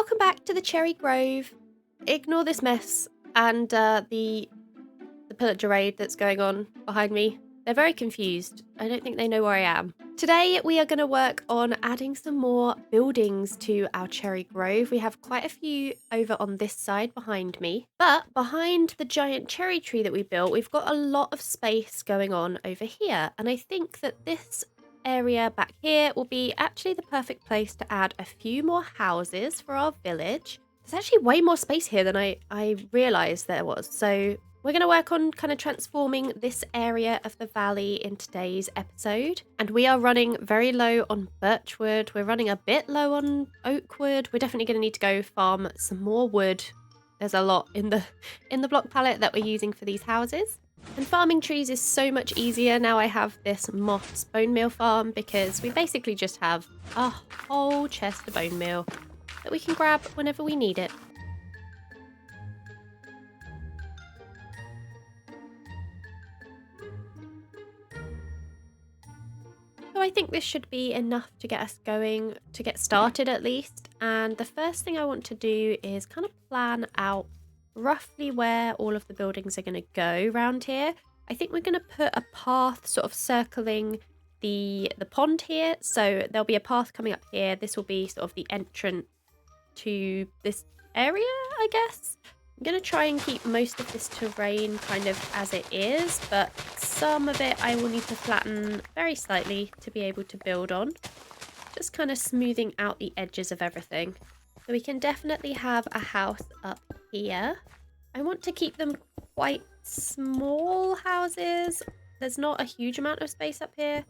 Welcome back to the Cherry Grove. Ignore this mess and the pillager raid that's going on behind me. They're very confused. I don't think they know where I am. Today we are going to work on adding some more buildings to our Cherry Grove. We have quite a few over on this side behind me, but behind the giant cherry tree that we built, we've got a lot of space going on over here. And I think that this area back here will be actually the perfect place to add a few more houses for our village. There's actually way more space here than I realised there was. So we're going to work on kind of transforming this area of the valley in today's episode. And we are running very low on birchwood. We're running a bit low on oakwood. We're definitely going to need to go farm some more wood. There's a lot in the block palette that we're using for these houses. And farming trees is so much easier now I have this moss bone meal farm, because we basically just have a whole chest of bone meal that we can grab whenever we need it. So I think this should be enough to get us going, to get started at least. And the first thing I want to do is kind of plan out roughly where all of the buildings are going to go around here. I think we're going to put a path sort of circling the pond here. So there'll be a path coming up here. This will be sort of the entrance to this area, I guess. I'm going to try and keep most of this terrain kind of as it is, but some of it I will need to flatten very slightly to be able to build on. Just kind of smoothing out the edges of everything. So we can definitely have a house up here. I want to keep them quite small houses. There's not a huge amount of space up here.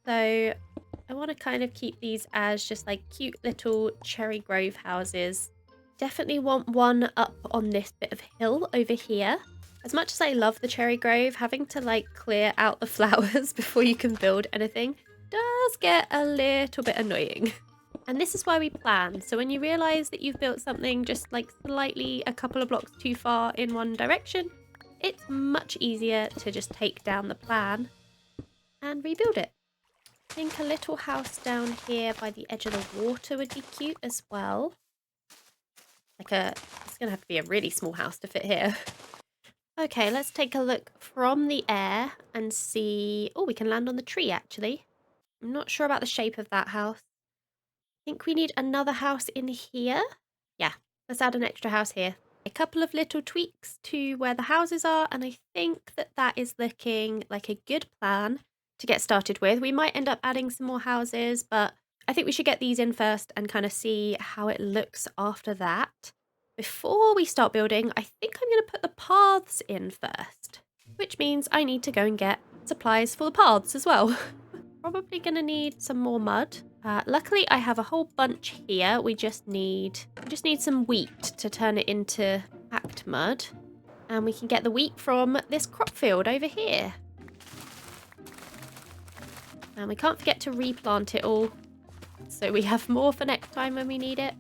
So I want to kind of keep these as just like cute little Cherry Grove houses. Definitely want one up on this bit of hill over here. As much as I love the Cherry Grove, having to like clear out the flowers before you can build anything does get a little bit annoying. And this is why we plan. So when you realise that you've built something just like slightly a couple of blocks too far in one direction, it's much easier to just take down the plan and rebuild it. I think a little house down here by the edge of the water would be cute as well. It's going to have to be a really small house to fit here. Okay, let's take a look from the air and see. Oh, we can land on the tree actually. I'm not sure about the shape of that house. I think we need another house in here. Yeah, let's add an extra house here. A couple of little tweaks to where the houses are, and I think that that is looking like a good plan to get started with. We might end up adding some more houses, but I think we should get these in first and kind of see how it looks after that. Before we start building, I think I'm going to put the paths in first, which means I need to go and get supplies for the paths as well. Probably going to need some more mud. Luckily, I have a whole bunch here. We just need some wheat to turn it into packed mud. And we can get the wheat from this crop field over here. And we can't forget to replant it all, so we have more for next time when we need it.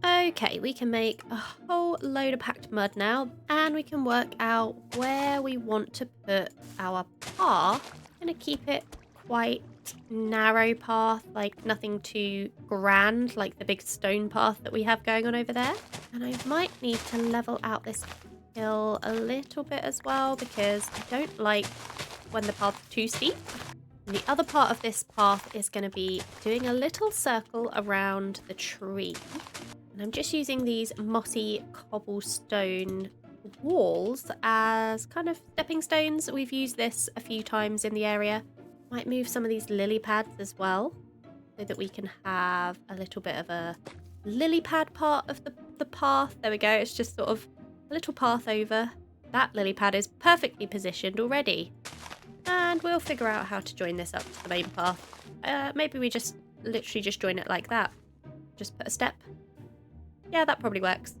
Okay, we can make a whole load of packed mud now, and we can work out where we want to put our path. I'm going to keep it quite narrow path, like nothing too grand like the big stone path that we have going on over there. And I might need to level out this hill a little bit as well, because I don't like when the path's too steep. And the other part of this path is going to be doing a little circle around the tree. And I'm just using these mossy cobblestone walls as kind of stepping stones. We've used this a few times in the area. Might move some of these lily pads as well, so that we can have a little bit of a lily pad part of the path. There we go. It's just sort of a little path over. That lily pad is perfectly positioned already. And we'll figure out how to join this up to the main path. Maybe we just literally just join it like that. Just put a step. Yeah, that probably works.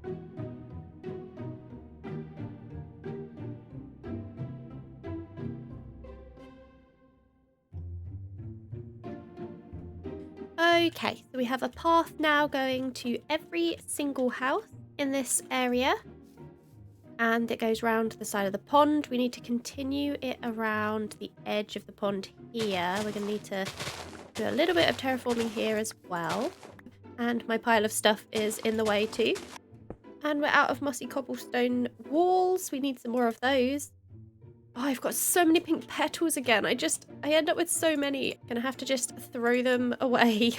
Okay, so we have a path now going to every single house in this area. And it goes round the side of the pond. We need to continue it around the edge of the pond here. We're going to need to do a little bit of terraforming here as well. And my pile of stuff is in the way too. And we're out of mossy cobblestone walls. We need some more of those. Oh, I've got so many pink petals again. I end up with so many. Gonna have to just throw them away.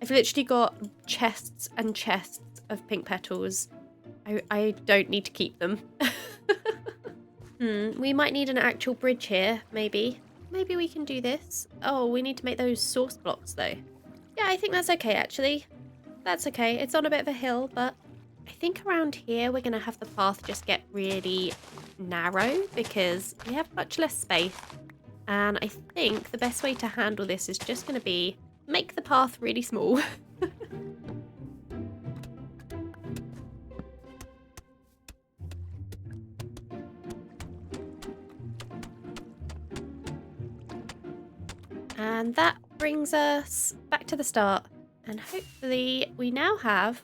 I've literally got chests and chests of pink petals. I don't need to keep them. We might need an actual bridge here, maybe. Maybe we can do this. Oh, we need to make those source blocks though. Yeah, I think that's okay actually. That's okay. It's on a bit of a hill, but I think around here we're going to have the path just get really narrow because we have much less space. And I think the best way to handle this is just going to be make the path really small. And that brings us back to the start. And hopefully we now have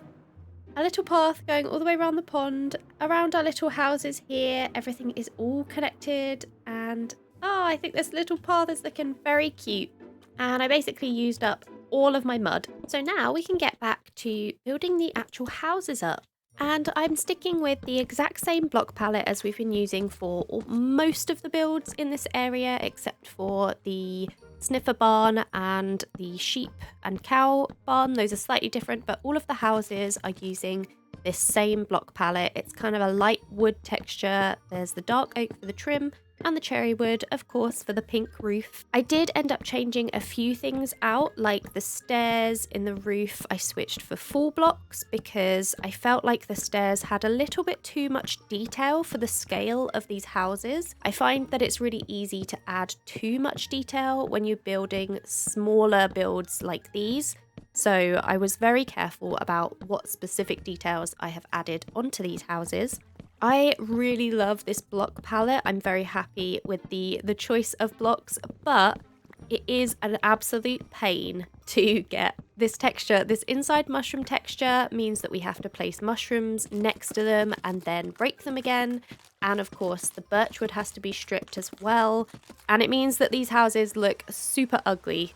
a little path going all the way around the pond, around our little houses here. Everything is all connected. And I think this little path is looking very cute. And I basically used up all of my mud. So now we can get back to building the actual houses up. And I'm sticking with the exact same block palette as we've been using for most of the builds in this area, except for the sniffer barn and the sheep and cow barn. Those are slightly different, but all of the houses are using this same block palette. It's kind of a light wood texture. There's the dark oak for the trim and the cherry wood, of course, for the pink roof. I did end up changing a few things out, like the stairs in the roof. I switched for full blocks because I felt like the stairs had a little bit too much detail for the scale of these houses. I find that it's really easy to add too much detail when you're building smaller builds like these. So I was very careful about what specific details I have added onto these houses. I really love this block palette. I'm very happy with the choice of blocks, but it is an absolute pain to get this texture. This inside mushroom texture means that we have to place mushrooms next to them and then break them again. And of course, the birchwood has to be stripped as well. And it means that these houses look super ugly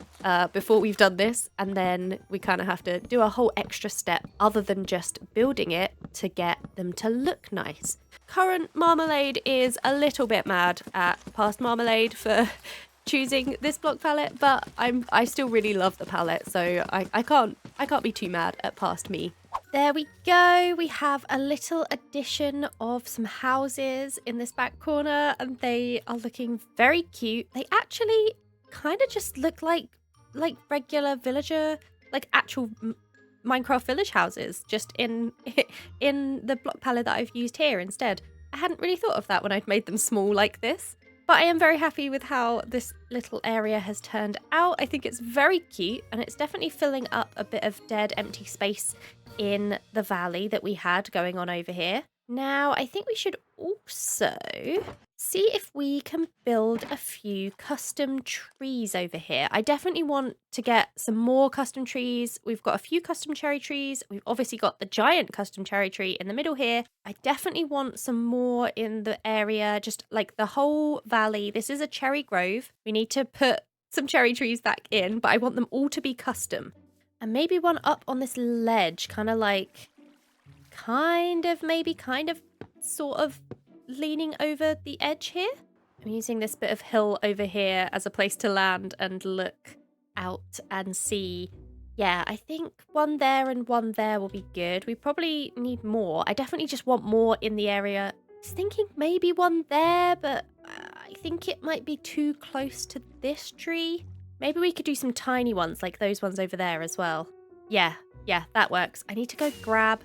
before we've done this. And then we kind of have to do a whole extra step other than just building it to get them to look nice. Current Marmalade is a little bit mad at Past Marmalade for choosing this block palette, but I still really love the palette, so I can't be too mad at Past me. There we go. We have a little addition of some houses in this back corner, and they are looking very cute. They actually kind of just look like regular villager, like actual Minecraft village houses, just in the block palette that I've used here instead. I hadn't really thought of that when I'd made them small like this. But I am very happy with how this little area has turned out. I think it's very cute, and it's definitely filling up a bit of dead, empty space in the valley that we had going on over here. Now, I think we should also see if we can build a few custom trees over here. I definitely want to get some more custom trees. We've got a few custom cherry trees. We've obviously got the giant custom cherry tree in the middle here. I definitely want some more in the area, just like the whole valley. This is a cherry grove. We need to put some cherry trees back in, but I want them all to be custom. And maybe one up on this ledge, kind of sort of leaning over the edge here. I'm using this bit of hill over here as a place to land and look out and see. Yeah, I think one there and one there will be good. We probably need more. I definitely just want more in the area. I was thinking maybe one there, but I think it might be too close to this tree. Maybe we could do some tiny ones like those ones over there as well. Yeah, that works. I need to go grab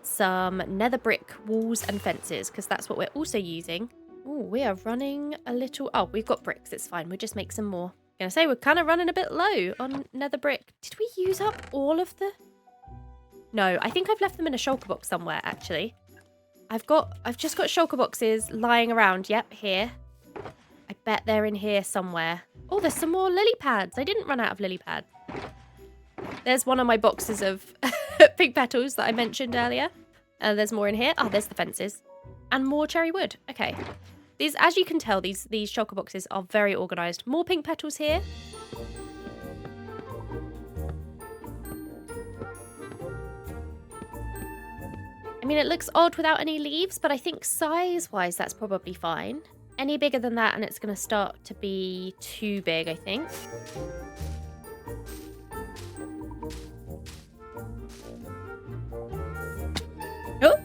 some nether brick walls and fences because that's what we're also using. Oh, we are running a little... Oh, we've got bricks. It's fine. We'll just make some more. I'm going to say we're kind of running a bit low on nether brick. Did we use up all of the... No, I think I've left them in a shulker box somewhere, actually. I've just got shulker boxes lying around. Yep, here. I bet they're in here somewhere. Oh, there's some more lily pads. I didn't run out of lily pads. There's one of my boxes of pink petals that I mentioned earlier. There's more in here. Oh, there's the fences. And more cherry wood. Okay. These, as you can tell, these shulker boxes are very organised. More pink petals here. mean, it looks odd without any leaves, but I think size-wise, that's probably fine. Any bigger than that, and it's going to start to be too big, I think. Oh!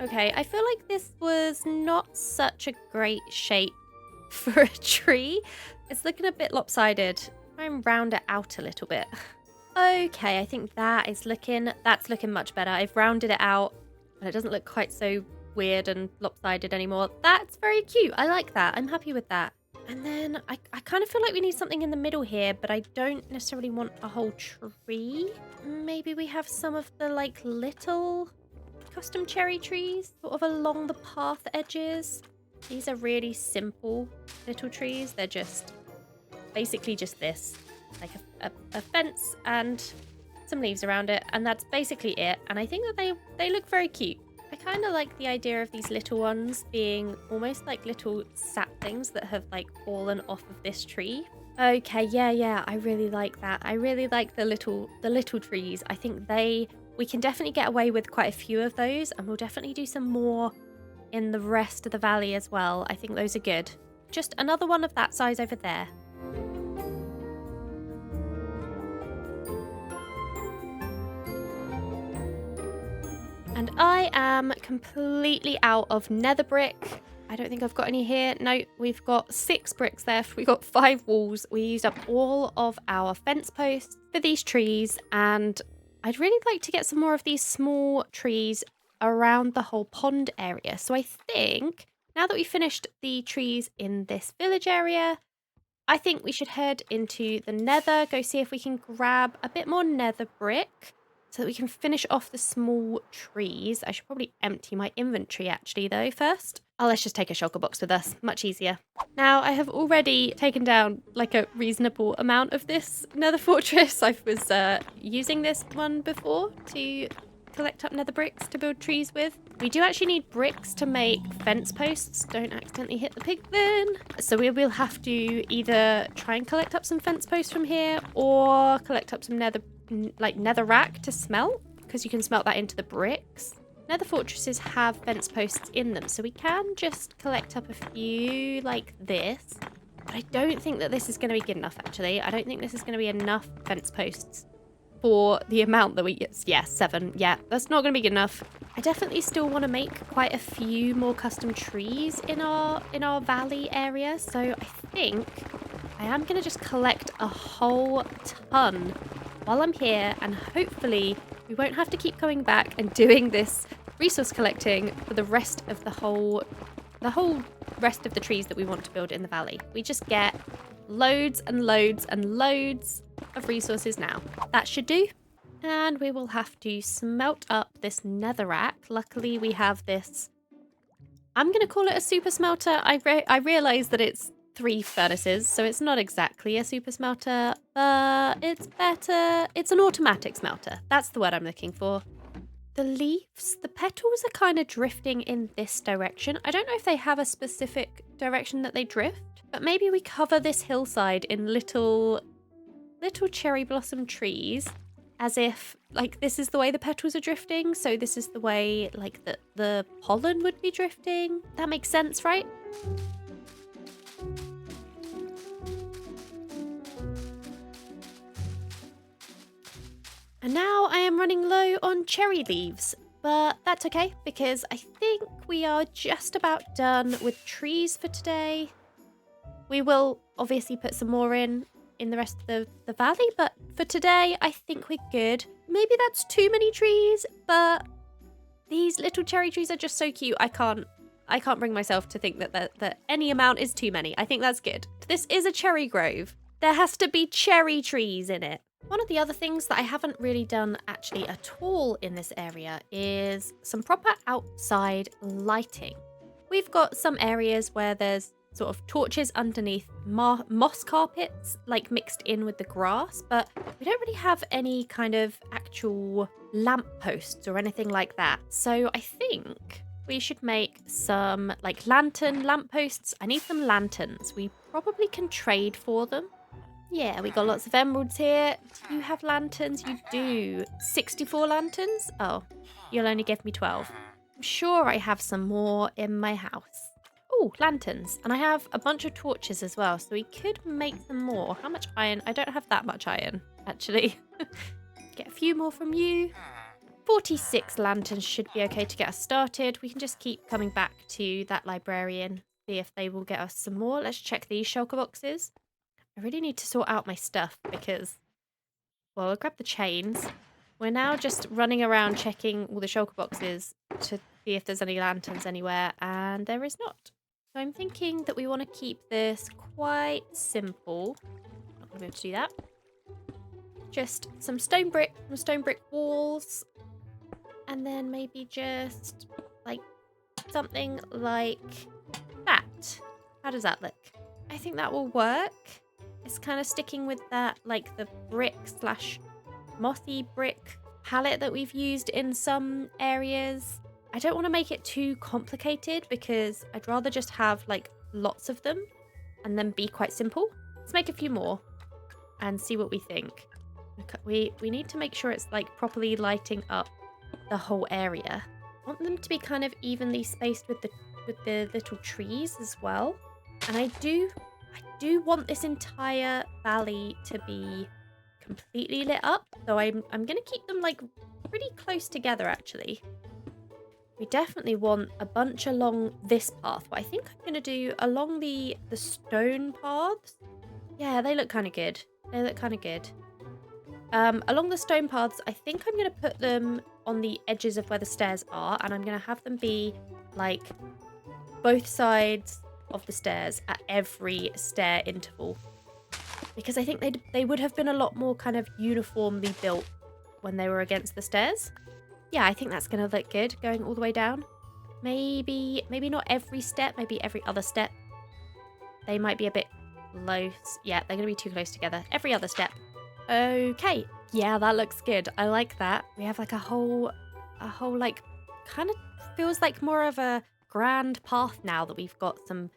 Okay, I feel like this was not such a great shape for a tree. It's looking a bit lopsided. Try and round it out a little bit. Okay, I think that's looking much better. I've rounded it out and it doesn't look quite so weird and lopsided anymore. That's very cute. I like that. I'm happy with that. And then I kind of feel like we need something in the middle here, but I don't necessarily want a whole tree. Maybe we have some of the like little custom cherry trees sort of along the path edges. These are really simple little trees. They're just basically just this, like a fence and some leaves around it, and that's basically it. And I think that they look very cute. I kind of like the idea of these little ones being almost like little saplings that have like fallen off of this tree. Okay, yeah, I really like that. I really like the little trees. I think we can definitely get away with quite a few of those, and we'll definitely do some more in the rest of the valley as well. I think those are good. Just another one of that size over there. And I am completely out of nether brick. I don't think I've got any here. No, we've got 6 bricks left. We've got 5 walls. We used up all of our fence posts for these trees, and I'd really like to get some more of these small trees around the whole pond area. So I think now that we've finished the trees in this village area, I think we should head into the nether, go see if we can grab a bit more nether brick so that we can finish off the small trees. I should probably empty my inventory actually though first. Oh, let's just take a shulker box with us. Much easier. Now, I have already taken down like a reasonable amount of this nether fortress. I was using this one before to collect up nether bricks to build trees with. We do actually need bricks to make fence posts. Don't accidentally hit the pig then. So we will have to either try and collect up some fence posts from here or collect up some netherrack to smelt, because you can smelt that into the bricks. Nether fortresses have fence posts in them, so we can just collect up a few like this. But I don't think that this is going to be good enough, actually. I don't think this is going to be enough fence posts for the amount that we get. Yeah, 7. Yeah, that's not going to be good enough. I definitely still want to make quite a few more custom trees in our valley area. So I think I am going to just collect a whole ton while I'm here, and hopefully we won't have to keep coming back and doing this resource collecting for the rest of the whole rest of the trees that we want to build in the valley. We just get loads and loads and loads of resources now. That should do. And we will have to smelt up this netherrack. Luckily we have this, I'm going to call it a super smelter. I realise that it's 3 furnaces, so it's not exactly a super smelter, but it's better. It's an automatic smelter. That's the word I'm looking for. The leaves, the petals are kind of drifting in this direction. I don't know if they have a specific direction that they drift, but maybe we cover this hillside in little cherry blossom trees, as if like this is the way the petals are drifting, so this is the way like the pollen would be drifting. That makes sense, right? And now I am running low on cherry leaves, but that's okay because I think we are just about done with trees for today. We will obviously put some more in the rest of the valley, but for today I think we're good. Maybe that's too many trees, but these little cherry trees are just so cute. I can't bring myself to think that any amount is too many. I think that's good. This is a cherry grove. There has to be cherry trees in it. One of the other things that I haven't really done actually at all in this area is some proper outside lighting. We've got some areas where there's sort of torches underneath moss carpets, like mixed in with the grass, but we don't really have any kind of actual lamp posts or anything like that. So I think we should make some like lantern lamp posts. I need some lanterns. We probably can trade for them. Yeah, we got lots of emeralds here. Do you have lanterns? You do. 64 lanterns? Oh, you'll only give me 12. I'm sure I have some more in my house. Oh, lanterns. And I have a bunch of torches as well, so we could make some more. How much iron? I don't have that much iron, actually. Get a few more from you. 46 lanterns should be okay to get us started. We can just keep coming back to that librarian, see if they will get us some more. Let's check these shulker boxes. I really need to sort out my stuff because, well, I'll grab the chains. We're now just running around checking all the shulker boxes to see if there's any lanterns anywhere, and there is not. So I'm thinking that we want to keep this quite simple. Not going to be able to do that. Just some stone brick walls, and then maybe just like something like that. How does that look? I think that will work. It's kind of sticking with that, like the brick slash mossy brick palette that we've used in some areas. I don't want to make it too complicated because I'd rather just have like lots of them and then be quite simple. Let's make a few more and see what we think. We need to make sure it's like properly lighting up the whole area. I want them to be kind of evenly spaced with the little trees as well. And I do want this entire valley to be completely lit up. So I'm going to keep them like pretty close together actually. We definitely want a bunch along this path. But I think I'm going to do along the stone paths. Yeah, they look kind of good. They look kind of good. Along the stone paths, I think I'm going to put them on the edges of where the stairs are. And I'm going to have them be like both sides of the stairs at every stair interval. Because I think they would have been a lot more kind of uniformly built when they were against the stairs. Yeah, I think that's going to look good going all the way down. Maybe not every step, maybe every other step. They might be a bit close. Yeah, they're going to be too close together. Every other step. Okay. Yeah, that looks good. I like that. We have like a whole like kind of feels like more of a grand path now that we've got some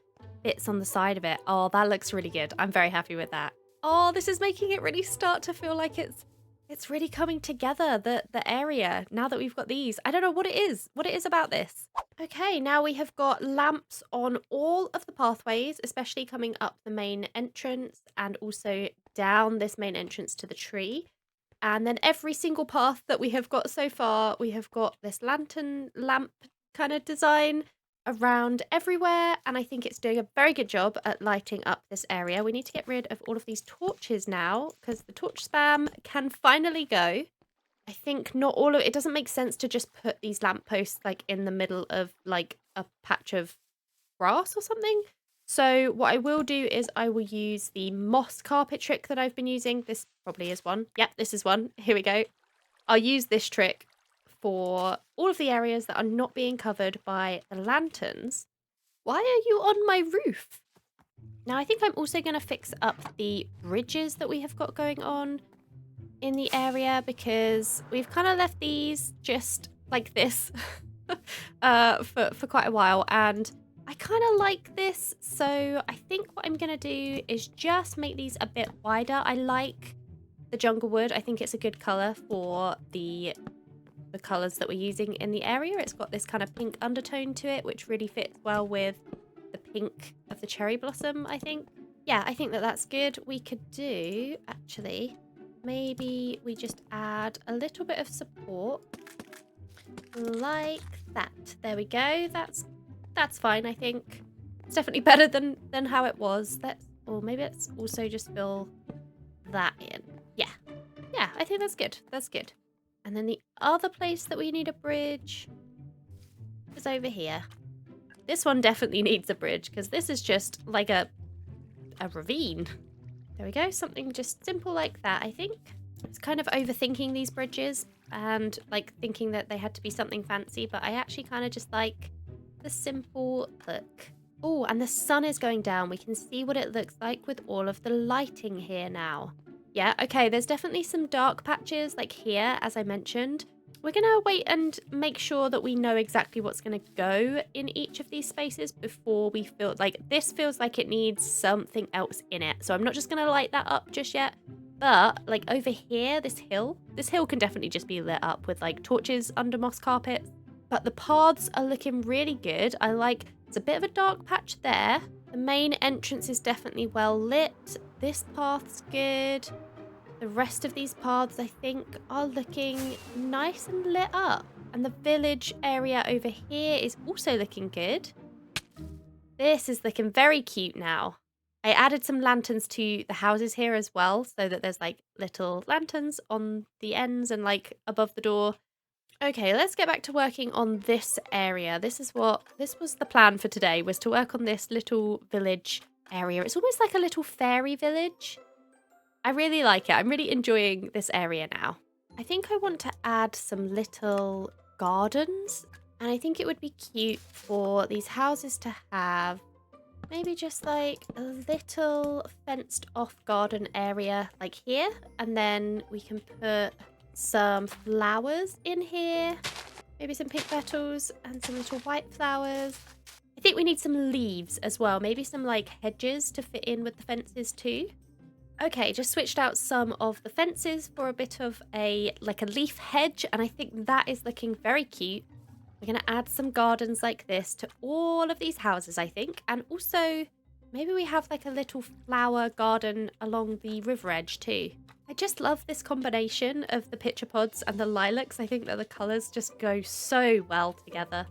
bits on the side of it. Oh, that looks really good. I'm very happy with that. Oh, this is making it really start to feel like it's really coming together, the area, now that we've got these. I don't know what it is about this. Okay, now we have got lamps on all of the pathways, especially coming up the main entrance and also down this main entrance to the tree. And then every single path that we have got so far, we have got this lantern lamp kind of design around everywhere, and I think it's doing a very good job at lighting up this area. We need to get rid of all of these torches now because the torch spam can finally go. I think not all of it doesn't make sense to just put these lampposts like in the middle of like a patch of grass or something. So what I will do is I will use the moss carpet trick that I've been using. This probably is one. Yep, this is one. Here we go. I'll use this trick for all of the areas that are not being covered by the lanterns. Why are you on my roof? Now, I think I'm also going to fix up the bridges that we have got going on in the area because we've kind of left these just like this for quite a while, and I kind of like this. So I think what I'm going to do is just make these a bit wider. I like the jungle wood. I think it's a good color for the colors that we're using in the area. It's got this kind of pink undertone to it, which really fits well with the pink of the cherry blossom, I think. Yeah, I think that that's good. We could do, actually, maybe we just add a little bit of support like that. There we go. That's fine, I think. It's definitely better than how it was. Or maybe let's also just fill that in. Yeah, I think that's good. That's good. And then the other place that we need a bridge is over here. This one definitely needs a bridge because this is just like a ravine. There we go. Something just simple like that, I think. It's kind of overthinking these bridges and like thinking that they had to be something fancy, but I actually kind of just like the simple look. Oh, and the sun is going down. We can see what it looks like with all of the lighting here now. Yeah, okay, there's definitely some dark patches like here, as I mentioned. We're going to wait and make sure that we know exactly what's going to go in each of these spaces before we feel like this feels like it needs something else in it. So I'm not just going to light that up just yet. But like over here, this hill can definitely just be lit up with like torches under moss carpets. But the paths are looking really good. I like, it's a bit of a dark patch there. The main entrance is definitely well lit. This path's good. The rest of these paths, I think, are looking nice and lit up. And the village area over here is also looking good. This is looking very cute now. I added some lanterns to the houses here as well, so that there's like little lanterns on the ends and like above the door. Okay, let's get back to working on this area. This was the plan for today, was to work on this little village area. It's almost like a little fairy village. I really like it. I'm really enjoying this area now. I think I want to add some little gardens, and I think it would be cute for these houses to have maybe just like a little fenced off garden area like here, and then we can put some flowers in here, maybe some pink petals and some little white flowers. I think we need some leaves as well, maybe some like hedges to fit in with the fences too. Okay, just switched out some of the fences for a bit of a leaf hedge, and I think that is looking very cute. We're going to add some gardens like this to all of these houses, I think. And also, maybe we have like a little flower garden along the river edge too. I just love this combination of the pitcher pods and the lilacs. I think that the colours just go so well together.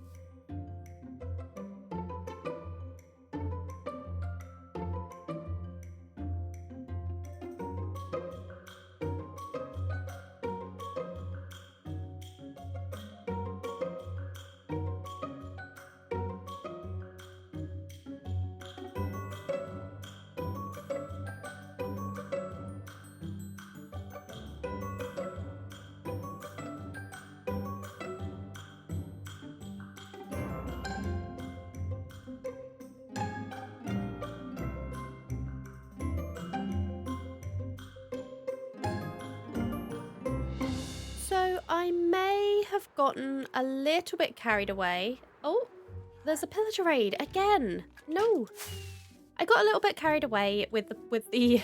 So I may have gotten a little bit carried away. Oh, there's a pillager raid again. No. I got a little bit carried away with the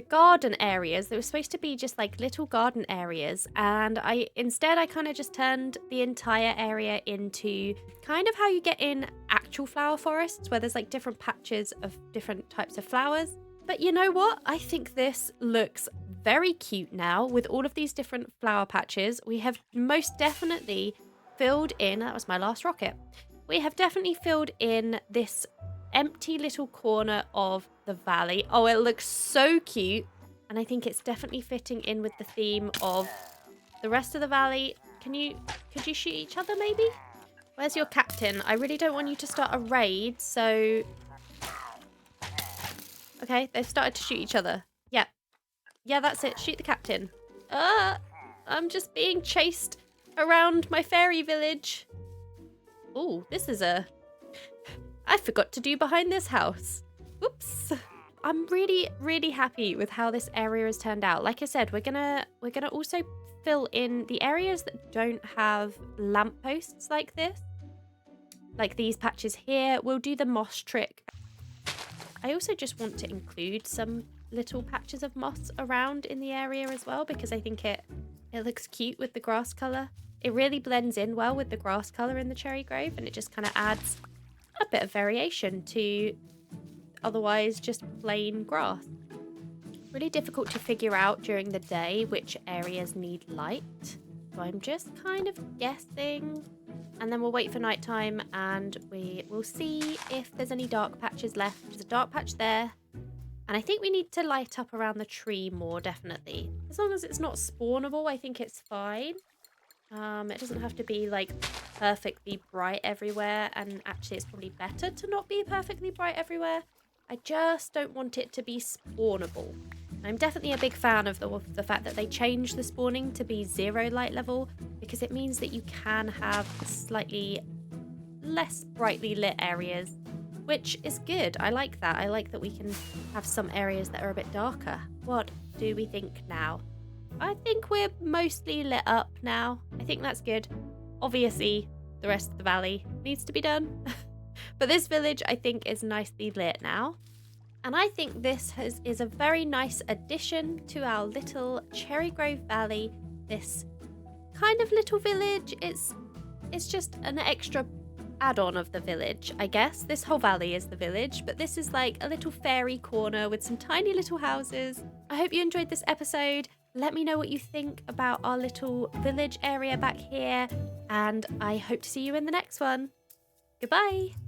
garden areas. They were supposed to be just like little garden areas, and I kind of just turned the entire area into kind of how you get in actual flower forests, where there's like different patches of different types of flowers. But you know what? I think this looks very cute now with all of these different flower patches. We have most definitely filled in, that was my last rocket. We have definitely filled in this empty little corner of the valley. Oh, it looks so cute. And I think it's definitely fitting in with the theme of the rest of the valley. Could you shoot each other maybe? Where's your captain? I really don't want you to start a raid, so... Okay, they've started to shoot each other. Yeah. Yeah, that's it. Shoot the captain. I'm just being chased around my fairy village. Oh, this is a... I forgot to do behind this house. Oops. I'm really, really happy with how this area has turned out. Like I said, we're gonna also fill in the areas that don't have lampposts like this. Like these patches here. We'll do the moss trick. I also just want to include some little patches of moss around in the area as well, because I think it looks cute with the grass colour. It really blends in well with the grass colour in the cherry grove, and it just kind of adds a bit of variation to otherwise just plain grass. Really difficult to figure out during the day which areas need light. So I'm just kind of guessing, and then we'll wait for nighttime and we will see if there's any dark patches left. There's a dark patch there, and I think we need to light up around the tree more, definitely. As long as it's not spawnable, I think it's fine. It doesn't have to be like perfectly bright everywhere, and actually it's probably better to not be perfectly bright everywhere. I just don't want it to be spawnable. I'm definitely a big fan of the fact that they changed the spawning to be 0 light level, because it means that you can have slightly less brightly lit areas, which is good. I like that. I like that we can have some areas that are a bit darker. What do we think now? I think we're mostly lit up now. I think that's good. Obviously, the rest of the valley needs to be done. But this village, I think, is nicely lit now. And I think this is a very nice addition to our little Cherry Grove Valley. This kind of little village. It's just an extra add-on of the village, I guess. This whole valley is the village, but this is like a little fairy corner with some tiny little houses. I hope you enjoyed this episode. Let me know what you think about our little village area back here, and I hope to see you in the next one. Goodbye!